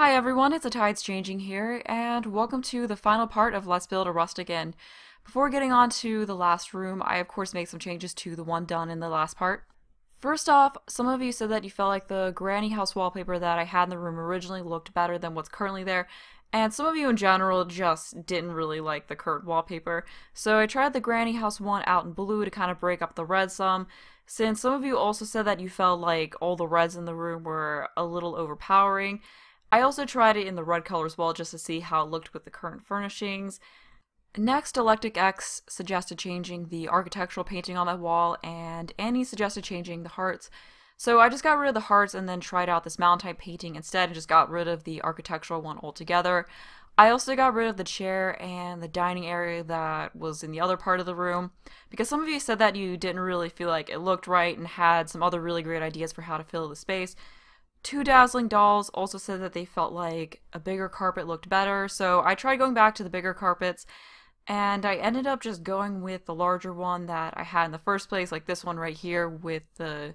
Hi everyone, it's A Tides Changing here, and welcome to the final part of Let's Build a Rustic Inn. Before getting on to the last room, I of course made some changes to the one done in the last part. First off, some of you said that you felt like the granny house wallpaper that I had in the room originally looked better than what's currently there, and some of you in general just didn't really like the current wallpaper. So I tried the granny house one out in blue to kind of break up the red some, since some of you also said that you felt like all the reds in the room were a little overpowering. I also tried it in the red color as well just to see how it looked with the current furnishings. Next, Electric X suggested changing the architectural painting on that wall, and Annie suggested changing the hearts. So I just got rid of the hearts and then tried out this mountain type painting instead and just got rid of the architectural one altogether. I also got rid of the chair and the dining area that was in the other part of the room, because some of you said that you didn't really feel like it looked right and had some other really great ideas for how to fill the space. Two Dazzling Dolls also said that they felt like a bigger carpet looked better, so I tried going back to the bigger carpets, and I ended up just going with the larger one that I had in the first place, like this one right here with the...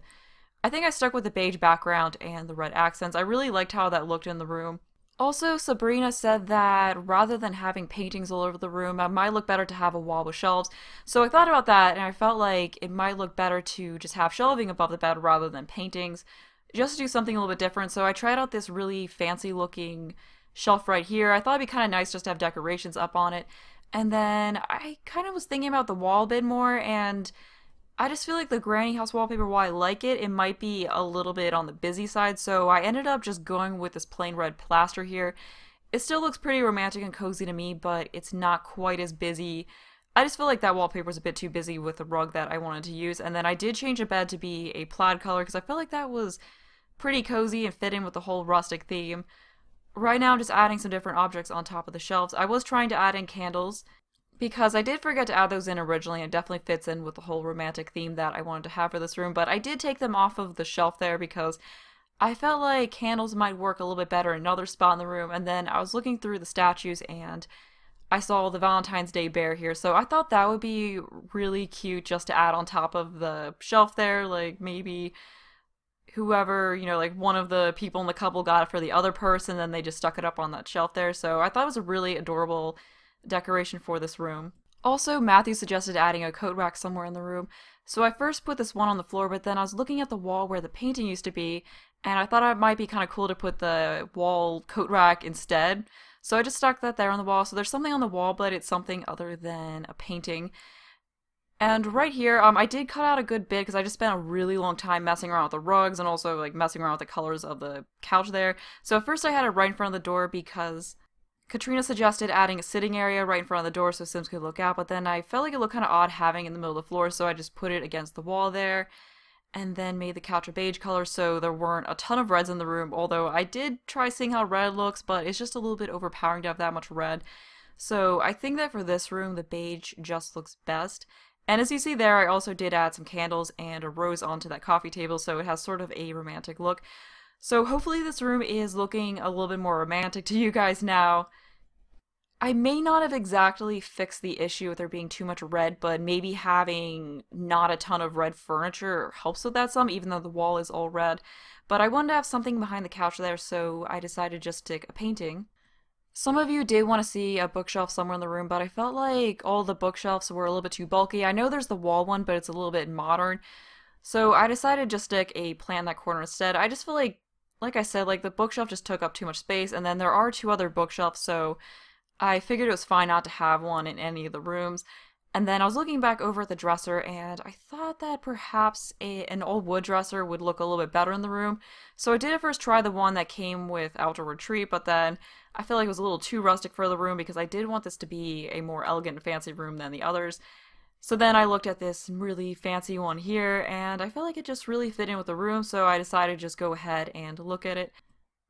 I think I stuck with the beige background and the red accents. I really liked how that looked in the room. Also, Sabrina said that rather than having paintings all over the room, it might look better to have a wall with shelves. So I thought about that, and I felt like it might look better to just have shelving above the bed rather than paintings, just to do something a little bit different. So I tried out this really fancy looking shelf right here. I thought it'd be kind of nice just to have decorations up on it. And then I kind of was thinking about the wall a bit more, and I just feel like the granny house wallpaper, while I like it, it might be a little bit on the busy side. So I ended up just going with this plain red plaster here. It still looks pretty romantic and cozy to me, but it's not quite as busy. I just feel like that wallpaper was a bit too busy with the rug that I wanted to use. And then I did change the bed to be a plaid color because I felt like that was pretty cozy and fit in with the whole rustic theme. Right now I'm just adding some different objects on top of the shelves. I was trying to add in candles because I did forget to add those in originally. It definitely fits in with the whole romantic theme that I wanted to have for this room, but I did take them off of the shelf there because I felt like candles might work a little bit better in another spot in the room. And then I was looking through the statues and I saw the Valentine's Day bear here, so I thought that would be really cute just to add on top of the shelf there. Like maybe whoever, like one of the people in the couple got it for the other person, then they just stuck it up on that shelf there. So I thought it was a really adorable decoration for this room. Also, Matthew suggested adding a coat rack somewhere in the room. So I first put this one on the floor, but then I was looking at the wall where the painting used to be, and I thought it might be kind of cool to put the wall coat rack instead. So I just stuck that there on the wall. So there's something on the wall, but it's something other than a painting. And right here, I did cut out a good bit because I just spent a really long time messing around with the rugs and also like messing around with the colors of the couch there. So at first I had it right in front of the door because Katrina suggested adding a sitting area right in front of the door so Sims could look out, but then I felt like it looked kind of odd having it in the middle of the floor, so I just put it against the wall there and then made the couch a beige color so there weren't a ton of reds in the room, although I did try seeing how red looks, but it's just a little bit overpowering to have that much red. So I think that for this room, the beige just looks best. And as you see there, I also did add some candles and a rose onto that coffee table, so it has sort of a romantic look. So hopefully this room is looking a little bit more romantic to you guys now. I may not have exactly fixed the issue with there being too much red, but maybe having not a ton of red furniture helps with that some, even though the wall is all red. But I wanted to have something behind the couch there, so I decided just to stick a painting. Some of you did want to see a bookshelf somewhere in the room, but I felt like all the bookshelves were a little bit too bulky. I know there's the wall one, but it's a little bit modern. So I decided to just stick a plant in that corner instead. I just feel like I said, like the bookshelf just took up too much space, and then there are two other bookshelves, so I figured it was fine not to have one in any of the rooms. And then I was looking back over at the dresser, and I thought that perhaps an old wood dresser would look a little bit better in the room. So I did at first try the one that came with Outdoor Retreat, but then I feel like it was a little too rustic for the room because I did want this to be a more elegant and fancy room than the others. So then I looked at this really fancy one here, and I felt like it just really fit in with the room, so I decided to just go ahead and look at it.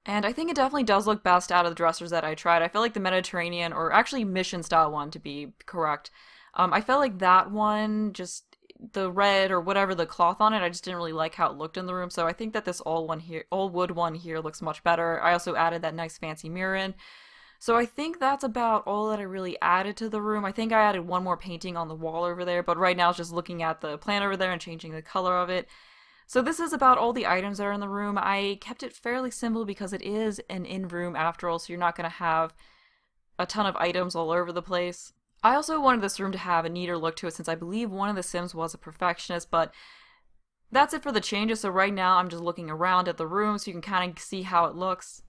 And I think it definitely does look best out of the dressers that I tried. I feel like the Mediterranean, or actually Mission style one to be correct, I felt like that one, just the red or whatever the cloth on it, I just didn't really like how it looked in the room. So I think that this all wood one here looks much better. I also added that nice fancy mirror in. So I think that's about all that I really added to the room. I think I added one more painting on the wall over there, but right now it's just looking at the plant over there and changing the color of it. So this is about all the items that are in the room. I kept it fairly simple because it is an in-room after all, so you're not going to have a ton of items all over the place. I also wanted this room to have a neater look to it since I believe one of the Sims was a perfectionist, but that's it for the changes. So right now I'm just looking around at the room so you can kind of see how it looks.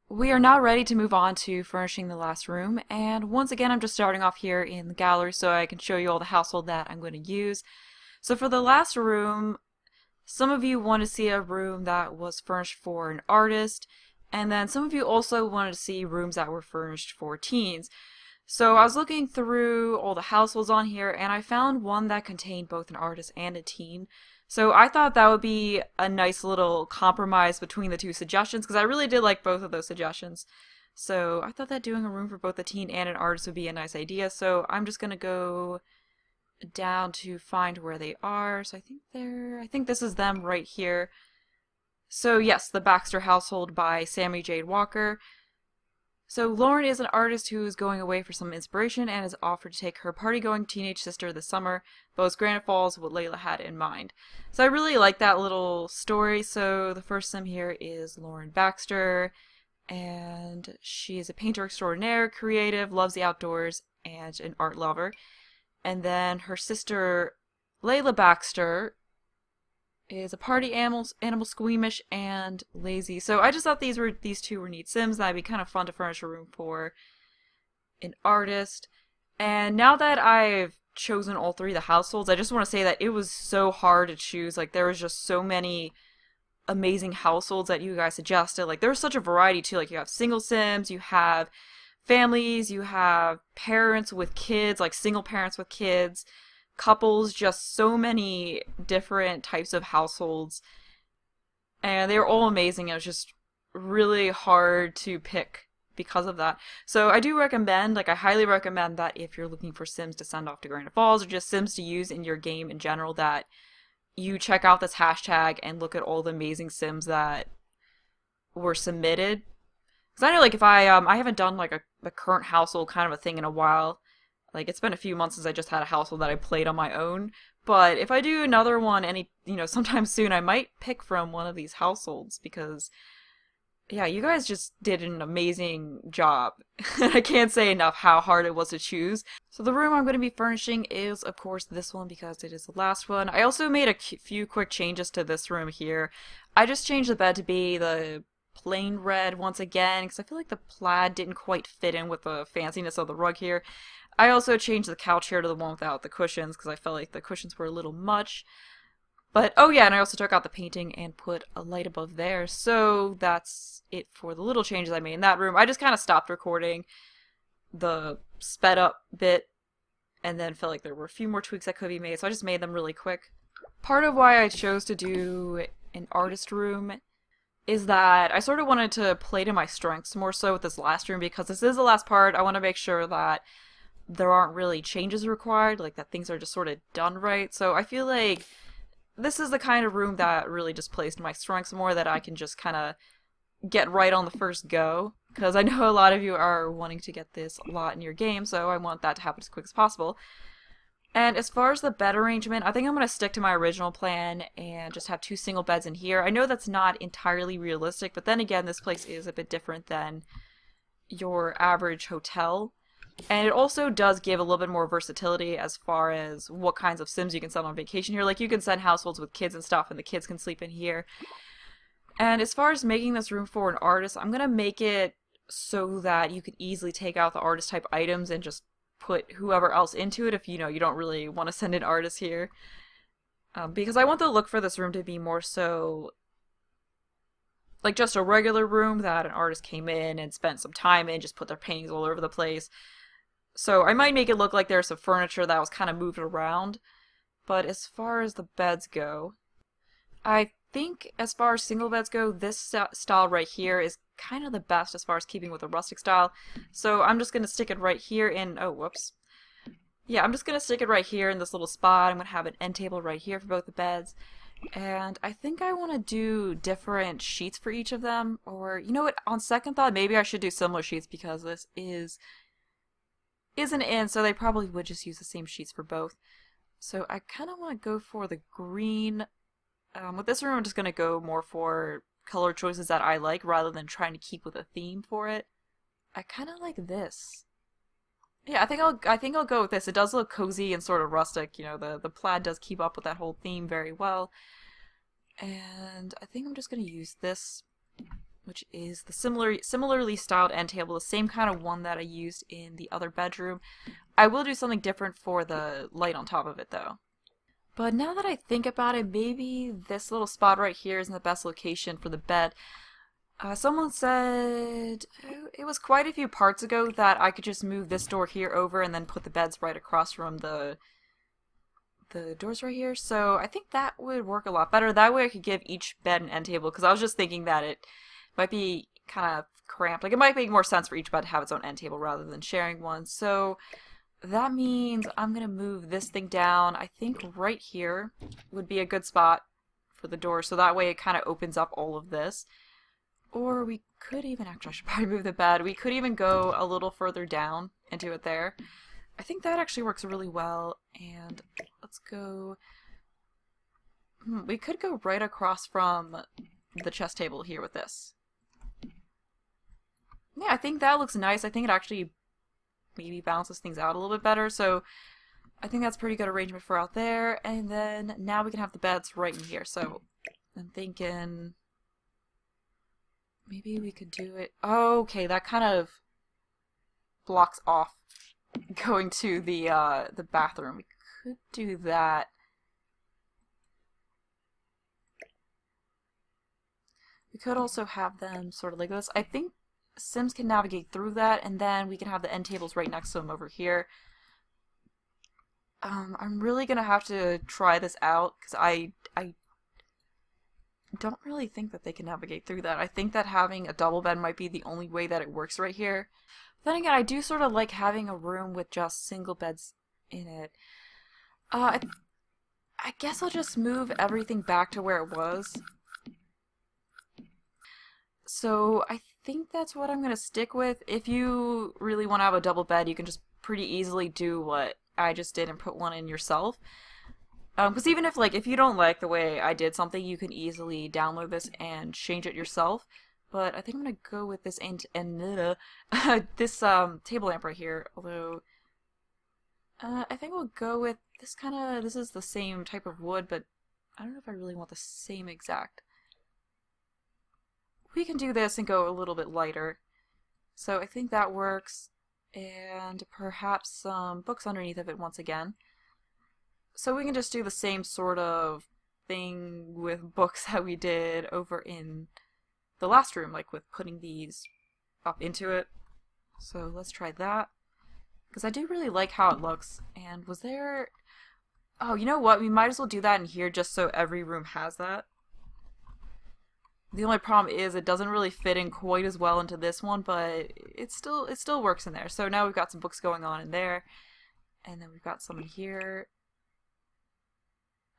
We are now ready to move on to furnishing the last room, and once again I'm just starting off here in the gallery so I can show you all the household that I'm going to use. So for the last room, some of you want to see a room that was furnished for an artist, and then some of you also wanted to see rooms that were furnished for teens. So I was looking through all the households on here, and I found one that contained both an artist and a teen. So I thought that would be a nice little compromise between the two suggestions, because I really did like both of those suggestions. So I thought that doing a room for both a teen and an artist would be a nice idea. So I'm just going to go down to find where they are. So I think this is them right here. So yes, the Baxter household by Sammy Jade Walker. So Lauren is an artist who is going away for some inspiration and has offered to take her party-going teenage sister this summer, but was granted falls what Layla had in mind. So I really like that little story. So the first sim here is Lauren Baxter, and she is a painter extraordinaire, creative, loves the outdoors, and an art lover. And then her sister Layla Baxter is a party animal squeamish and lazy. So I just thought these two were neat sims that'd be kind of fun to furnish a room for an artist. And now that I've chosen all three of the households, I just want to say that it was so hard to choose. Like there was just so many amazing households that you guys suggested. Like there was such a variety too. Like you have single sims, you have families, you have parents with kids, like single parents with kids, couples, just so many different types of households, and they were all amazing. It was just really hard to pick because of that. So I do recommend, like I highly recommend that if you're looking for sims to send off to Granite Falls or just sims to use in your game in general, that you check out this hashtag and look at all the amazing sims that were submitted. Because I know, like, if I haven't done like a current household kind of a thing in a while. Like, it's been a few months since I just had a household that I played on my own. But if I do another one sometime soon, I might pick from one of these households because, yeah, you guys just did an amazing job. I can't say enough how hard it was to choose. So the room I'm going to be furnishing is, of course, this one because it is the last one. I also made a few quick changes to this room here. I just changed the bed to be the plain red once again because I feel like the plaid didn't quite fit in with the fanciness of the rug here. I also changed the couch here to the one without the cushions because I felt like the cushions were a little much. But, oh yeah, and I also took out the painting and put a light above there. So that's it for the little changes I made in that room. I just kind of stopped recording the sped up bit and then felt like there were a few more tweaks that could be made. So I just made them really quick. Part of why I chose to do an artist room is that I sort of wanted to play to my strengths more so with this last room because this is the last part. I want to make sure that there aren't really changes required, like that things are just sort of done right. So I feel like this is the kind of room that really just plays to my strengths more, that I can just kind of get right on the first go. Because I know a lot of you are wanting to get this a lot in your game, so I want that to happen as quick as possible. And as far as the bed arrangement, I think I'm going to stick to my original plan and just have two single beds in here. I know that's not entirely realistic, but then again, this place is a bit different than your average hotel. And it also does give a little bit more versatility as far as what kinds of sims you can send on vacation here. Like, you can send households with kids and stuff, and the kids can sleep in here. And as far as making this room for an artist, I'm going to make it so that you can easily take out the artist type items and just put whoever else into it if you don't really want to send an artist here. Because I want the look for this room to be more so like just a regular room that an artist came in and spent some time in, just put their paintings all over the place. So I might make it look like there's some furniture that was kind of moved around. But as far as the beds go, I think as far as single beds go, this style right here is kind of the best as far as keeping with the rustic style. So I'm just going to stick it right here in, oh, whoops. Yeah, I'm just going to stick it right here in this little spot. I'm going to have an end table right here for both the beds. And I think I want to do different sheets for each of them. Or, you know what, on second thought, maybe I should do similar sheets because this is an inn, so they probably would just use the same sheets for both. So I kind of want to go for the green With this room, I'm just gonna go more for color choices that I like rather than trying to keep with a theme for it. I kind of like this. Yeah, I think I'll go with this. It does look cozy and sort of rustic. You know, the plaid does keep up with that whole theme very well. And I think I'm just gonna use this, which is the similarly styled end table, the same kind of one that I used in the other bedroom. I will do something different for the light on top of it though. But now that I think about it, maybe this little spot right here isn't the best location for the bed. Someone said it was quite a few parts ago that I could just move this door here over and then put the beds right across from the doors right here. So I think that would work a lot better. That way I could give each bed an end table, because I was just thinking that it might be kind of cramped. Like, it might make more sense for each bed to have its own end table rather than sharing one. So that means I'm gonna move this thing down. I think right here would be a good spot for the door, so that way it kind of opens up all of this. Or we could even, actually I should probably move the bed. We could even go a little further down and do it there. I think that actually works really well. And let's go, we could go right across from the chess table here with this. Yeah, I think that looks nice. I think it actually maybe balances things out a little bit better. So I think that's pretty good arrangement for out there. And then now we can have the beds right in here. So I'm thinking maybe we could do it. Oh, okay, that kind of blocks off going to the bathroom. We could do that. We could also have them sort of like this. I think Sims can navigate through that, and then we can have the end tables right next to them over here. I'm really gonna have to try this out because I don't really think that they can navigate through that. I think that having a double bed might be the only way that it works right here. But then again, I do sort of like having a room with just single beds in it. I guess I'll just move everything back to where it was. So I think that's what I'm going to stick with. If you really want to have a double bed, you can just pretty easily do what I just did and put one in yourself. Because even if you don't like the way I did something, you can easily download this and change it yourself. But I think I'm gonna go with this this table lamp right here. Although I think we'll go with this this is the same type of wood, but I don't know if I really want the same exact. We can do this and go a little bit lighter. So I think that works, and perhaps some books underneath of it once again. So we can just do the same sort of thing with books that we did over in the last room, like with putting these up into it. So let's try that, because I do really like how it looks. And was there... Oh, you know what? We might as well do that in here just so every room has that. The only problem is it doesn't really fit in quite as well into this one, but it still works in there. So now we've got some books going on in there, and then we've got some in here.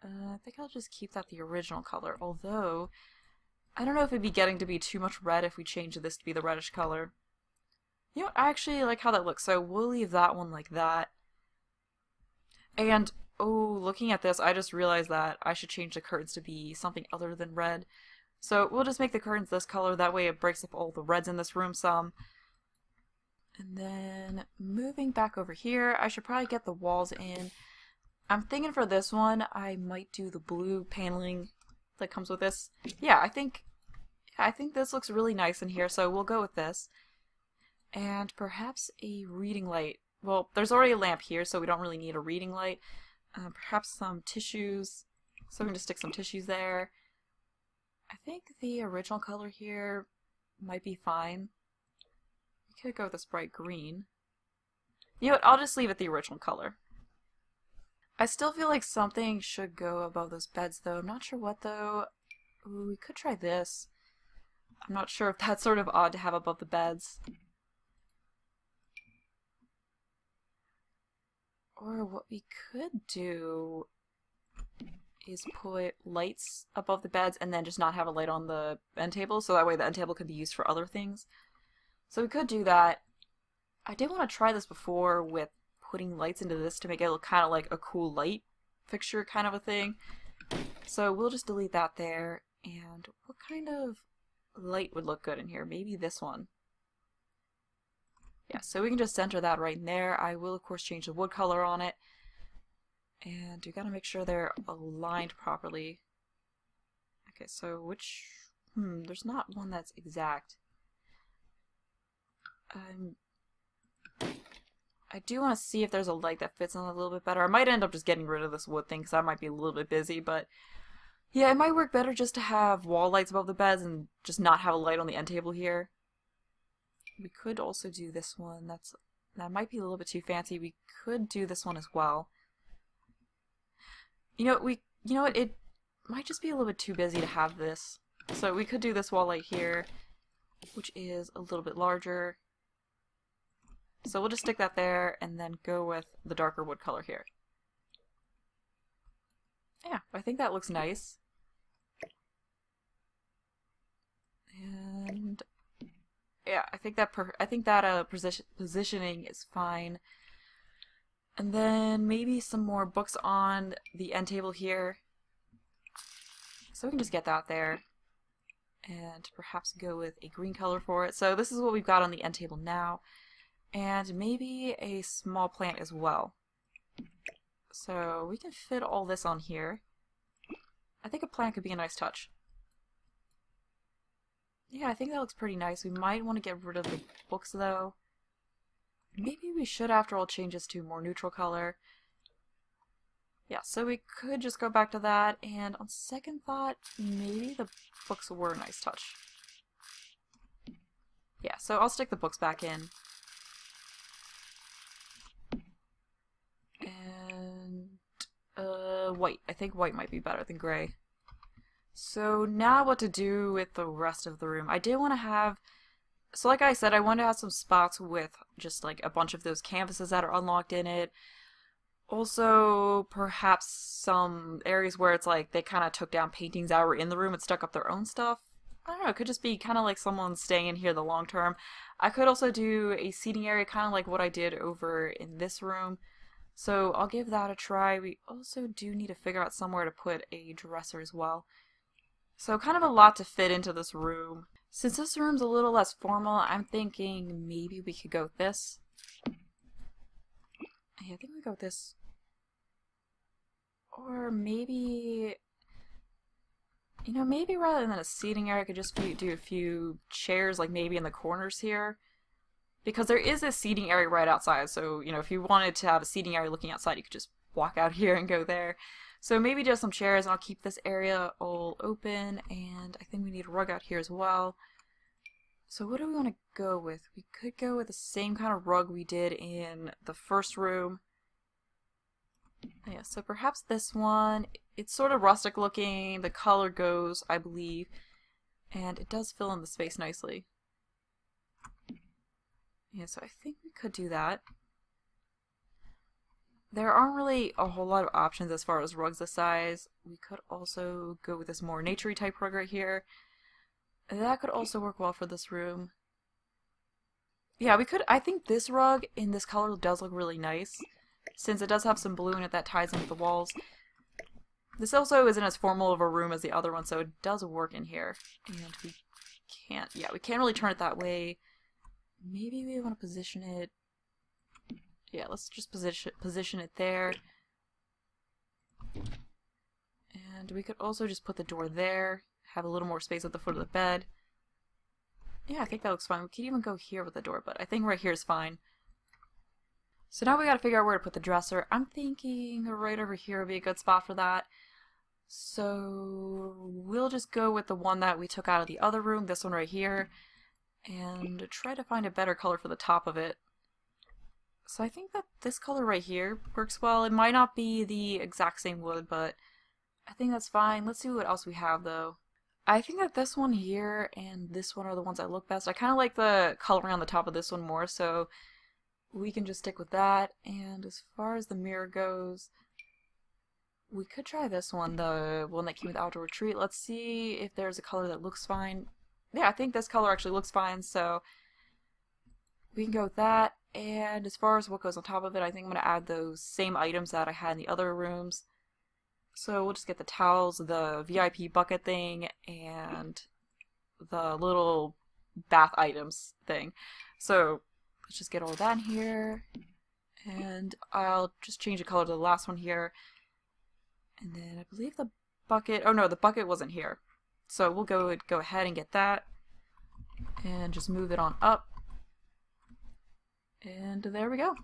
I think I'll just keep that the original color, although I don't know if it'd be getting to be too much red if we change this to be the reddish color. You know what? I actually like how that looks, so we'll leave that one like that. And, oh, looking at this, I just realized that I should change the curtains to be something other than red. So we'll just make the curtains this color, that way it breaks up all the reds in this room some. And then moving back over here, I should probably get the walls in. I'm thinking for this one, I might do the blue paneling that comes with this. Yeah, I think this looks really nice in here, so we'll go with this. And perhaps a reading light. Well, there's already a lamp here, so we don't really need a reading light. Perhaps some tissues. So we can just stick some tissues there. I think the original color here might be fine. We could go with this bright green. You know what? I'll just leave it the original color. I still feel like something should go above those beds, though. I'm not sure what, though. Ooh, we could try this. I'm not sure if that's sort of odd to have above the beds. Or what we could do is put lights above the beds and then just not have a light on the end table, so that way the end table could be used for other things. So we could do that. I did want to try this before with putting lights into this to make it look kind of like a cool light fixture kind of a thing. So we'll just delete that there. And what kind of light would look good in here? Maybe this one. Yeah, so we can just center that right in there. I will, of course, change the wood color on it. And we gotta make sure they're aligned properly. Okay, so which... there's not one that's exact. I do want to see if there's a light that fits on it a little bit better. I might end up just getting rid of this wood thing because I might be a little bit busy, but yeah, it might work better just to have wall lights above the beds and just not have a light on the end table here. We could also do this one. That might be a little bit too fancy. We could do this one as well. You know what? It might just be a little bit too busy to have this. So we could do this wall light here, which is a little bit larger. So we'll just stick that there and then go with the darker wood color here. Yeah, I think that looks nice. And yeah, I think that positioning is fine. And then maybe some more books on the end table here. So we can just get that there. And perhaps go with a green color for it. So this is what we've got on the end table now. And maybe a small plant as well. So we can fit all this on here. I think a plant could be a nice touch. Yeah, I think that looks pretty nice. We might want to get rid of the books though. Maybe we should after all change this to a more neutral color. Yeah, so we could just go back to that, and on second thought, maybe the books were a nice touch. Yeah, so I'll stick the books back in. And white. I think white might be better than gray. So now what to do with the rest of the room. I did want to have, so like I said, I wanted to have some spots with just like a bunch of those canvases that are unlocked in it. Also, perhaps some areas where it's like they kind of took down paintings that were in the room and stuck up their own stuff. I don't know, it could just be kind of like someone staying in here the long term. I could also do a seating area kind of like what I did over in this room. So I'll give that a try. We also do need to figure out somewhere to put a dresser as well. So kind of a lot to fit into this room. Since this room's a little less formal, I'm thinking maybe we could go with this. Yeah, I think we go with this. Or maybe, you know, maybe rather than a seating area, I could just do a few chairs, like maybe in the corners here. Because there is a seating area right outside, so, you know, if you wanted to have a seating area looking outside, you could just walk out here and go there. So maybe just some chairs, and I'll keep this area all open, and I think we need a rug out here as well. So what do we want to go with? We could go with the same kind of rug we did in the first room. Yeah, so perhaps this one. It's sort of rustic looking, the color goes, I believe, and it does fill in the space nicely. Yeah, so I think we could do that. There aren't really a whole lot of options as far as rugs this size. We could also go with this more naturey type rug right here. That could also work well for this room. Yeah, we could. I think this rug in this color does look really nice, since it does have some blue in it that ties in with the walls. This also isn't as formal of a room as the other one, so it does work in here. And we can't really turn it that way. Maybe we want to position it. Yeah, let's just position it there. And we could also just put the door there, have a little more space at the foot of the bed. Yeah, I think that looks fine. We could even go here with the door, but I think right here is fine. So now we gotta figure out where to put the dresser. I'm thinking right over here would be a good spot for that. So we'll just go with the one that we took out of the other room, this one right here, and try to find a better color for the top of it. So I think that this color right here works well. It might not be the exact same wood, but I think that's fine. Let's see what else we have though. I think that this one here and this one are the ones that look best. I kind of like the coloring on the top of this one more, so we can just stick with that. And as far as the mirror goes, we could try this one, the one that came with Outdoor Retreat. Let's see if there's a color that looks fine. Yeah, I think this color actually looks fine, so we can go with that. And as far as what goes on top of it, I think I'm going to add those same items that I had in the other rooms. So we'll just get the towels, the VIP bucket thing, and the little bath items thing. So let's just get all that in here. And I'll just change the color to the last one here. And then I believe the bucket, oh no, the bucket wasn't here. So we'll go ahead and get that. And just move it on up. And there we go.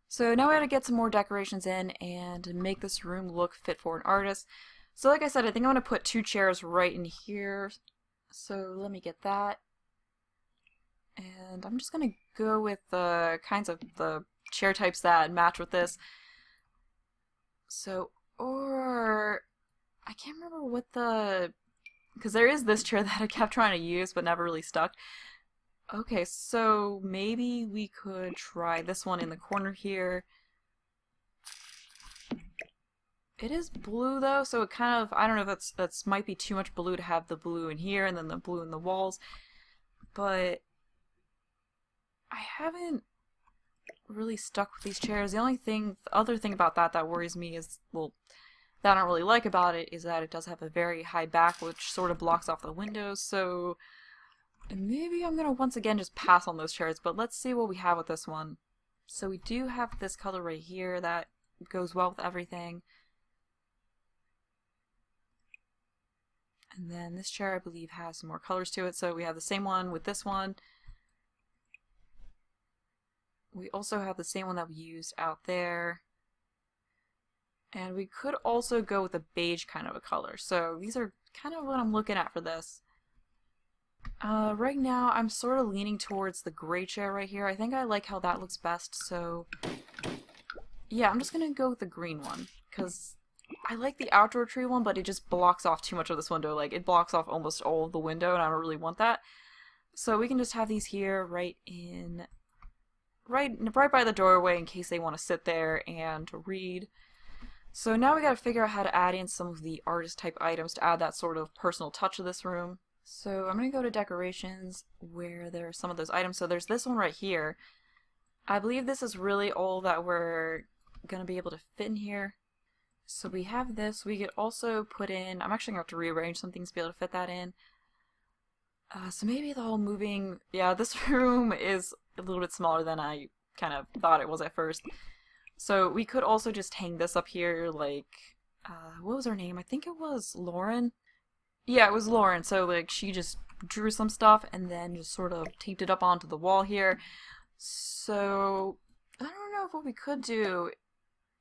So now we gotta get some more decorations in and make this room look fit for an artist. So like I said, I think I'm gonna put 2 chairs right in here. So let me get that. And I'm just gonna go with the kinds of the chair types that match with this. So, or I can't remember what because there is this chair that I kept trying to use but never really stuck. Okay, so maybe we could try this one in the corner here. It is blue though, so it kind of, I don't know if that's might be too much blue to have the blue in here and then the blue in the walls, but I haven't really stuck with these chairs. The other thing about that worries me is, well, that I don't really like about it is that it does have a very high back, which sort of blocks off the windows, so maybe I'm gonna once again just pass on those chairs, but let's see what we have with this one. So we do have this color right here that goes well with everything. And then this chair I believe has some more colors to it, so we have the same one with this one. We also have the same one that we used out there. And we could also go with a beige kind of a color. So these are kind of what I'm looking at for this. Right now I'm sort of leaning towards the gray chair right here. I think I like how that looks best, so yeah, I'm just gonna go with the green one because I like the outdoor tree one, but it just blocks off too much of this window. Like, it blocks off almost all of the window and I don't really want that. So we can just have these here right by the doorway in case they want to sit there and read. So now we gotta figure out how to add in some of the artist type items to add that sort of personal touch to this room. So I'm going to go to decorations where there are some of those items. So there's this one right here. I believe this is really all that we're going to be able to fit in here. So we have this. We could also put in, I'm actually going to have to rearrange some things to be able to fit that in. So maybe the whole moving, yeah, this room is a little bit smaller than I kind of thought it was at first. So we could also just hang this up here like, what was her name? I think it was Lauren. Yeah, it was Lauren, so like she just drew some stuff and then just sort of taped it up onto the wall here. So I don't know if what we could do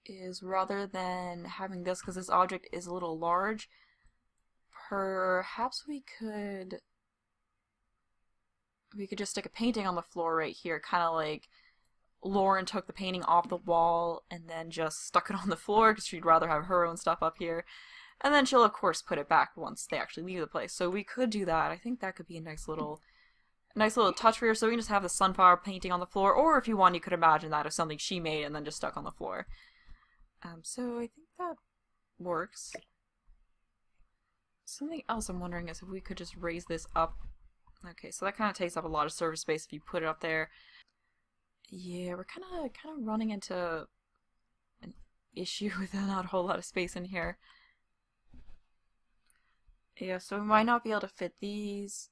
is, rather than having this, because this object is a little large, perhaps we could just stick a painting on the floor right here, kind of like Lauren took the painting off the wall and then just stuck it on the floor because she'd rather have her own stuff up here. And then she'll, of course, put it back once they actually leave the place. So we could do that. I think that could be a nice little touch for her. So we can just have the sunflower painting on the floor. Or if you want, you could imagine that as something she made and then just stuck on the floor. So I think that works. Something else I'm wondering is if we could just raise this up. Okay, so that kind of takes up a lot of surface space if you put it up there. Yeah, we're kind of running into an issue with not a whole lot of space in here. Yeah, so we might not be able to fit these.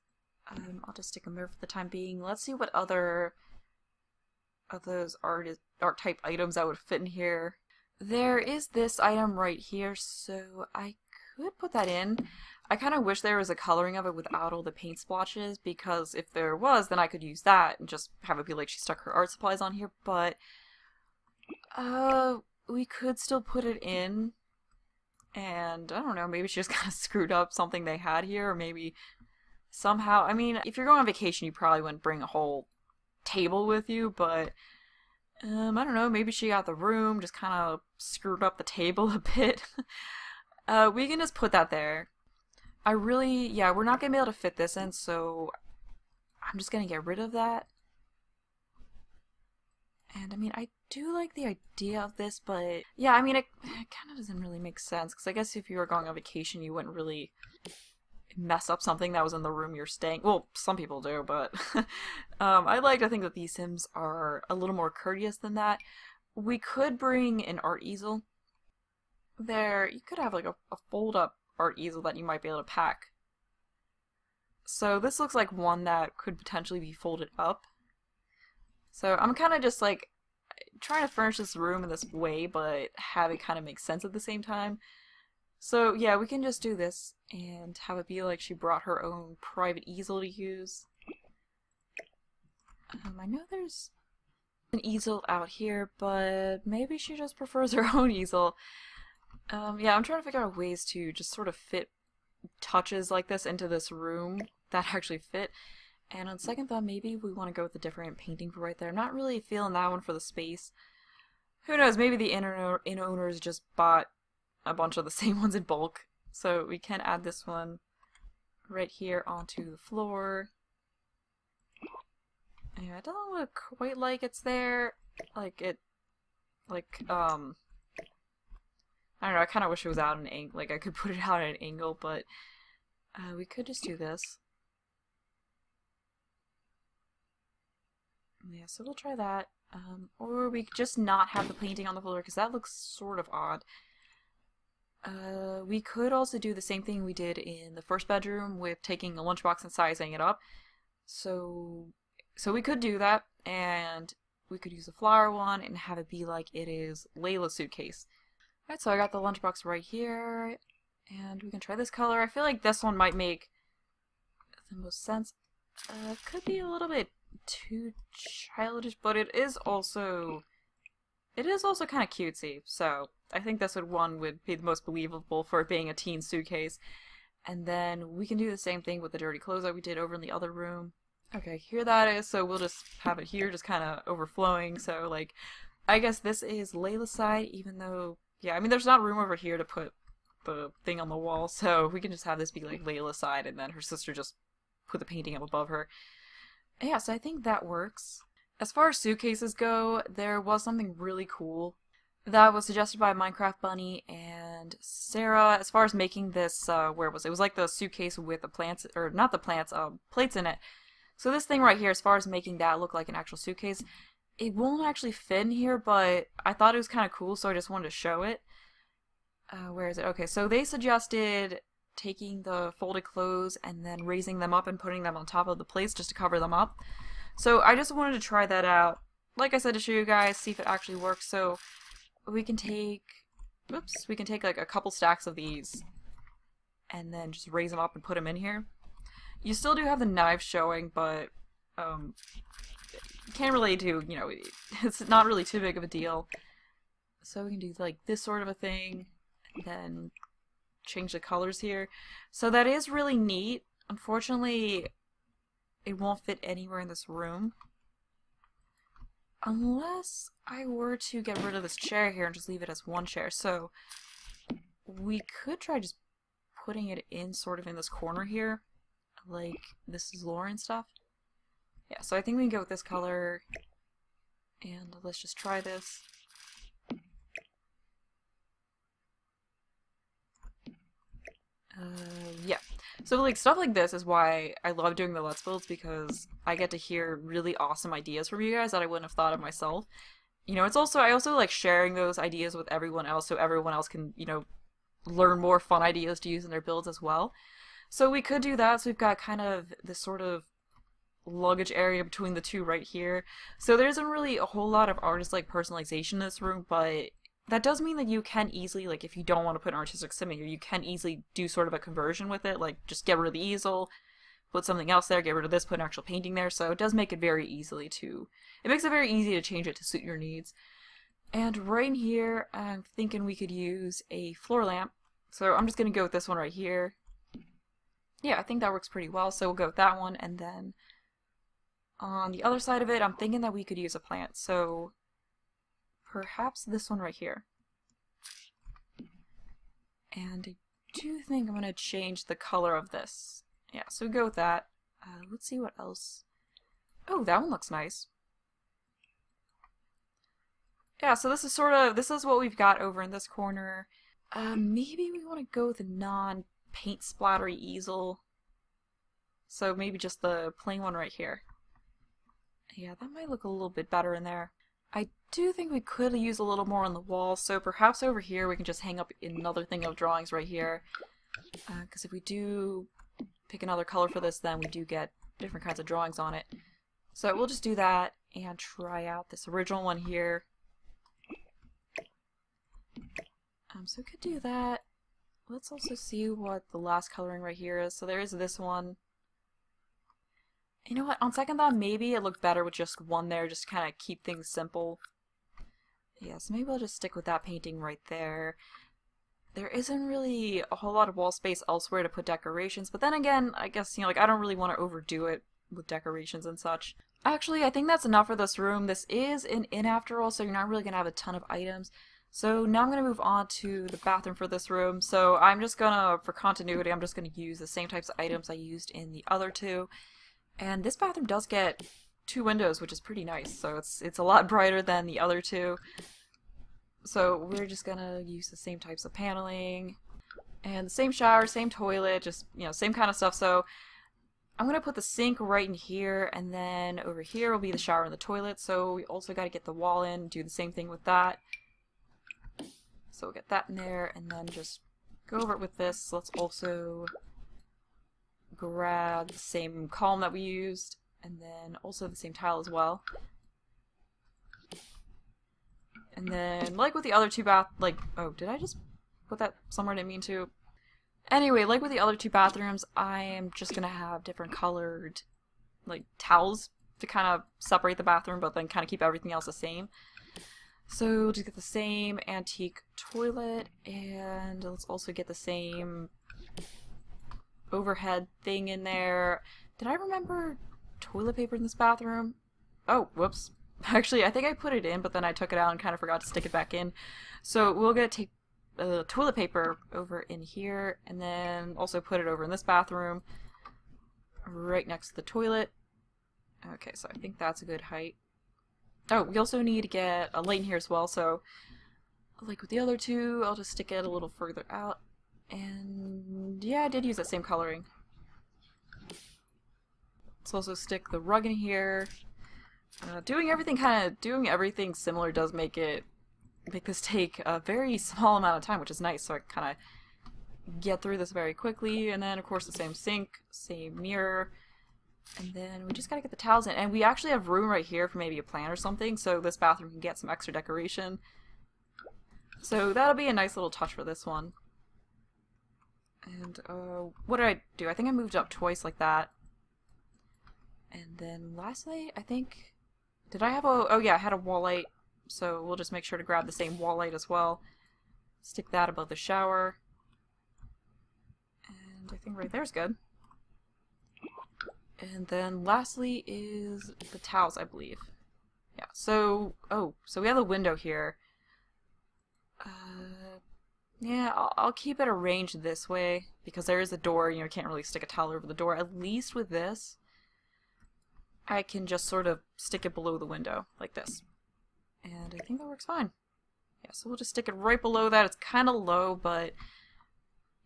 I'll just stick them there for the time being. Let's see what other of those art type items that would fit in here. There is this item right here, so I could put that in. I kind of wish there was a coloring of it without all the paint splotches, because if there was, then I could use that and just have it be like she stuck her art supplies on here, but we could still put it in. And I don't know, maybe she just kind of screwed up something they had here, or maybe somehow, I mean, if you're going on vacation, you probably wouldn't bring a whole table with you, but I don't know, maybe she got the room, just kind of screwed up the table a bit. We can just put that there. Yeah, we're not going to be able to fit this in, so I'm just going to get rid of that. And I mean, I do like the idea of this, but yeah, I mean, it kind of doesn't really make sense, because I guess if you were going on vacation, you wouldn't really mess up something that was in the room you're staying. Well, some people do, but I like to think that these Sims are a little more courteous than that. We could bring an art easel. there, you could have like a fold-up art easel that you might be able to pack. So this looks like one that could potentially be folded up. So I'm kind of just like trying to furnish this room in this way, but have it kind of make sense at the same time. So yeah, we can just do this and have it be like she brought her own private easel to use. I know there's an easel out here, but maybe she just prefers her own easel. Yeah, I'm trying to figure out ways to just sort of fit touches like this into this room that actually fit. And on second thought, maybe we want to go with a different painting for right there. I'm not really feeling that one for the space. Who knows, maybe the inn owners just bought a bunch of the same ones in bulk. So we can add this one right here onto the floor. Yeah, I don't look quite like it's there. I don't know, I kind of wish it was out at an angle, like I could put it out at an angle, but we could just do this. Yeah, so we'll try that. Or we could just not have the painting on the floor, because that looks sort of odd. We could also do the same thing we did in the first bedroom with taking a lunchbox and sizing it up. So we could do that, and we could use a flower one and have it be like it is Layla's suitcase. Alright, so I got the lunchbox right here, and we can try this color. I feel like this one might make the most sense. Could be a little bit too childish, but it is also kind of cutesy, so I think this one would be the most believable for it being a teen suitcase. And then we can do the same thing with the dirty clothes that we did over in the other room. Okay, here that is, so we'll just have it here just kind of overflowing. So like, I guess this is Layla's side, even though, yeah, I mean there's not room over here to put the thing on the wall, so we can just have this be like Layla's side, and then her sister just put the painting up above her. Yeah, so I think that works. As far as suitcases go, there was something really cool that was suggested by Minecraft Bunny and Sarah as far as making this, where was it? It was like the suitcase with the plants, or not the plants, plates in it. So this thing right here, as far as making that look like an actual suitcase, it won't actually fit in here, but I thought it was kind of cool, so I just wanted to show it. Where is it? Okay, so they suggested taking the folded clothes and then raising them up and putting them on top of the plates just to cover them up. So I just wanted to try that out. Like I said, to show you guys, see if it actually works. So we can take, we can take like a couple stacks of these and then just raise them up and put them in here. You still do have the knives showing, but you can't really do, you know, it's not really too big of a deal. So we can do like this sort of a thing, and then change the colors here. So that is really neat. Unfortunately, it won't fit anywhere in this room. Unless I were to get rid of this chair here and just leave it as one chair. So we could try just putting it in sort of in this corner here. Like this is Lauren stuff. Yeah, so I think we can go with this color. And let's just try this. Yeah. So like stuff like this is why I love doing the Let's Builds, because I get to hear really awesome ideas from you guys that I wouldn't have thought of myself. You know, it's also, I also like sharing those ideas with everyone else so everyone else can, you know, learn more fun ideas to use in their builds as well. So we could do that. So we've got kind of this sort of luggage area between the two right here. So there isn't really a whole lot of artist-like personalization in this room, but that does mean that you can easily, like if you don't want to put an artistic sim here, you can easily do sort of a conversion with it, like just get rid of the easel, put something else there, get rid of this, put an actual painting there. So it does make it very easily to, it makes it very easy to change it to suit your needs. And right in here, I'm thinking we could use a floor lamp. So I'm just going to go with this one right here. Yeah, I think that works pretty well. So we'll go with that one. And then on the other side of it, I'm thinking that we could use a plant. So perhaps this one right here. And I do think I'm going to change the color of this. Yeah, so we go with that. Let's see what else. Oh, that one looks nice. Yeah, so this is sort of, this is what we've got over in this corner. Maybe we want to go with a non-paint splattery easel. So maybe just the plain one right here. Yeah, that might look a little bit better in there. I do think we could use a little more on the wall, so perhaps over here we can just hang up another thing of drawings right here. Because if we do pick another color for this, then we do get different kinds of drawings on it. So we'll just do that and try out this original one here. So we could do that. Let's also see what the last coloring right here is. So there is this one. You know what, on second thought, maybe it looked better with just one there, just to kind of keep things simple. Yeah, so maybe I'll just stick with that painting right there. There isn't really a whole lot of wall space elsewhere to put decorations, but then again, I guess, you know, like, I don't really want to overdo it with decorations and such. Actually, I think that's enough for this room. This is an inn after all, so you're not really going to have a ton of items. So now I'm going to move on to the bathroom for this room. So I'm just going to, for continuity, I'm just going to use the same types of items I used in the other two. And this bathroom does get 2 windows, which is pretty nice. So it's a lot brighter than the other two. So we're just going to use the same types of paneling. And the same shower, same toilet, just, you know, same kind of stuff. So I'm going to put the sink right in here, and then over here will be the shower and the toilet. So we also got to get the wall in, do the same thing with that. So we'll get that in there, and then just go over it with this. Let's also grab the same column that we used, and then also the same tile as well. And then, like with the other two oh, did I just put that somewhere I didn't mean to? Anyway, like with the other 2 bathrooms, I am just gonna have different colored, like, towels to kind of separate the bathroom, but then kind of keep everything else the same. So to get the same antique toilet, and let's also get the same overhead thing in there. Did I remember toilet paper in this bathroom? Oh, whoops. Actually, I think I put it in, but then I took it out and kind of forgot to stick it back in. So we're going to take toilet paper over in here, and then also put it over in this bathroom, right next to the toilet. Okay, so I think that's a good height. Oh, we also need to get a light in here as well, so like with the other 2, I'll just stick it a little further out. And yeah, I did use that same coloring. Let's also stick the rug in here. Doing everything similar does make this take a very small amount of time, which is nice, so I kind of get through this very quickly. And then of course the same sink, same mirror. And then we just gotta get the towels in. And we actually have room right here for maybe a plant or something, so this bathroom can get some extra decoration. So that'll be a nice little touch for this one. And what did I do? I think I moved up twice like that. And then lastly, I think, did I have a, oh yeah, I had a wall light. So we'll just make sure to grab the same wall light as well. Stick that above the shower. And I think right there's good. And then lastly is the towels, I believe. Yeah, so, oh, so we have a window here. Yeah, I'll keep it arranged this way, because there is a door, you know, can't really stick a towel over the door. At least with this, I can just sort of stick it below the window, like this. And I think that works fine. Yeah, so we'll just stick it right below that. It's kind of low, but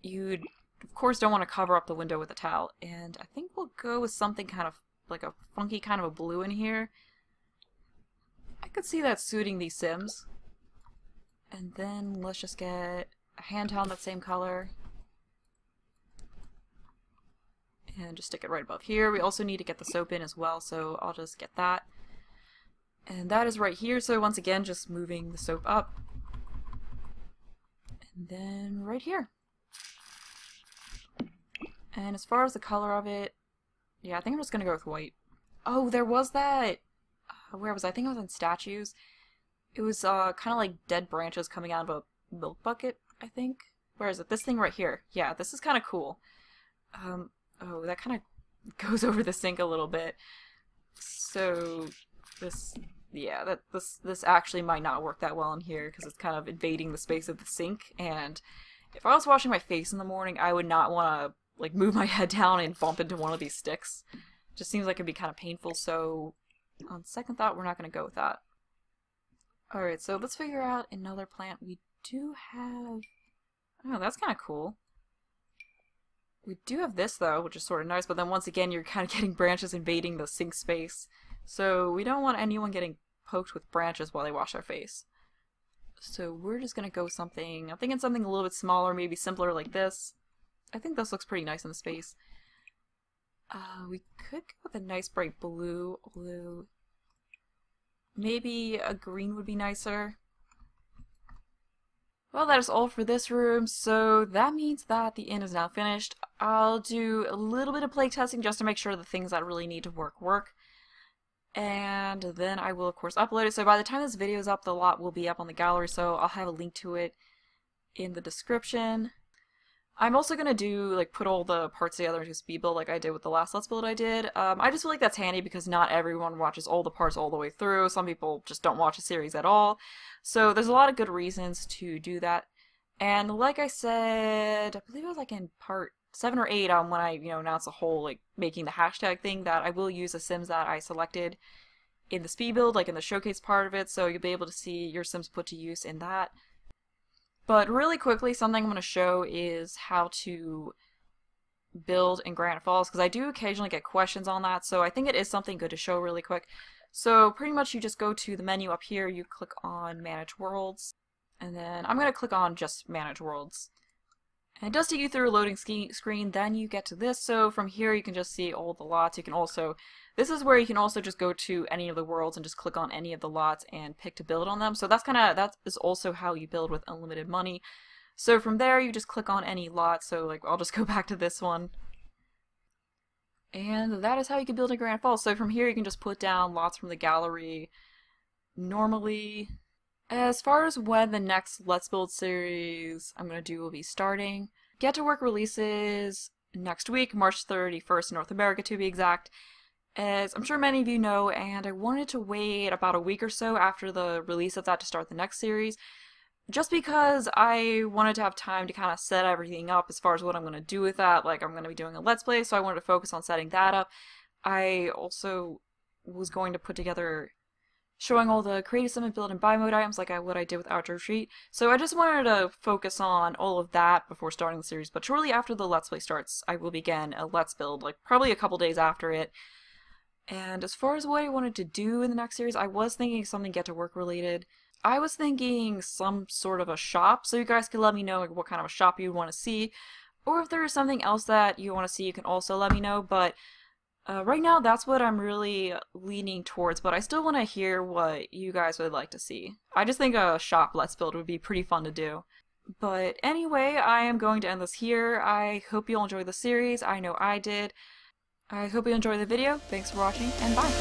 you'd, of course, don't want to cover up the window with a towel. And I think we'll go with something kind of like a funky kind of a blue in here. I could see that suiting these Sims. And then let's just get a hand towel in that same color. And just stick it right above here. We also need to get the soap in as well, so I'll just get that. And that is right here, so once again, just moving the soap up. And then right here. And as far as the color of it, yeah, I think I'm just gonna go with white. Oh, there was that, where was I? I think it was in statues. It was kind of like dead branches coming out of a milk bucket, I think. Where is it? This thing right here. Yeah, this is kind of cool. Oh, that kind of goes over the sink a little bit. So this, yeah, this actually might not work that well in here because it's kind of invading the space of the sink. And if I was washing my face in the morning, I would not want to like move my head down and bump into one of these sticks. Just seems like it'd be kind of painful. So on second thought, we're not going to go with that. Alright, so let's figure out another plant. We do have, oh, that's kind of cool. We do have this though, which is sort of nice, but then once again you're kind of getting branches invading the sink space. So we don't want anyone getting poked with branches while they wash their face. So we're just gonna go something, I'm thinking something a little bit smaller, maybe simpler like this. I think this looks pretty nice in the space. We could go with a nice bright blue, although maybe a green would be nicer. Well, that is all for this room, so that means that the inn is now finished. I'll do a little bit of play testing just to make sure the things that really need to work. And then I will of course upload it. So by the time this video is up, the lot will be up on the gallery, so I'll have a link to it in the description. I'm also gonna do, like, put all the parts together into a speed build like I did with the last Let's Build I did. I just feel like that's handy because not everyone watches all the parts all the way through. Some people just don't watch a series at all. So there's a lot of good reasons to do that. And like I said, I believe it was like in part 7 or 8 when I, announced the whole, like, making the hashtag thing, that I will use the Sims that I selected in the speed build, like in the showcase part of it, so you'll be able to see your Sims put to use in that. But really quickly, something I'm going to show is how to build in Granite Falls, because I do occasionally get questions on that, so I think it is something good to show really quick. So pretty much you just go to the menu up here, you click on Manage Worlds, and then I'm going to click on just Manage Worlds. And it does take you through a loading screen, then you get to this, so from here you can just see all the lots. You can also, this is where you can also just go to any of the worlds and just click on any of the lots and pick to build on them. So that is also how you build with unlimited money. So from there you just click on any lot, so like I'll just go back to this one. And that is how you can build in Granite Falls. So from here you can just put down lots from the gallery normally. As far as when the next Let's Build series I'm going to do will be starting, Get to Work releases next week, March 31st in North America to be exact, as I'm sure many of you know, and I wanted to wait about a week or so after the release of that to start the next series, just because I wanted to have time to kind of set everything up as far as what I'm going to do with that. Like, I'm going to be doing a Let's Play, so I wanted to focus on setting that up. I also was going to put together showing all the Creative Summit build and buy mode items like what I did with Outdoor Retreat. So I just wanted to focus on all of that before starting the series, but shortly after the Let's Play starts, I will begin a Let's Build, like probably a couple days after it. And as far as what I wanted to do in the next series, I was thinking something Get to Work related. I was thinking some sort of a shop, so you guys can let me know what kind of a shop you want to see, or if there is something else that you want to see, you can also let me know, but right now, that's what I'm really leaning towards, but I still want to hear what you guys would like to see. I just think a shop Let's Build would be pretty fun to do. But anyway, I am going to end this here. I hope you'll enjoy the series. I know I did. I hope you enjoyed the video. Thanks for watching, and bye!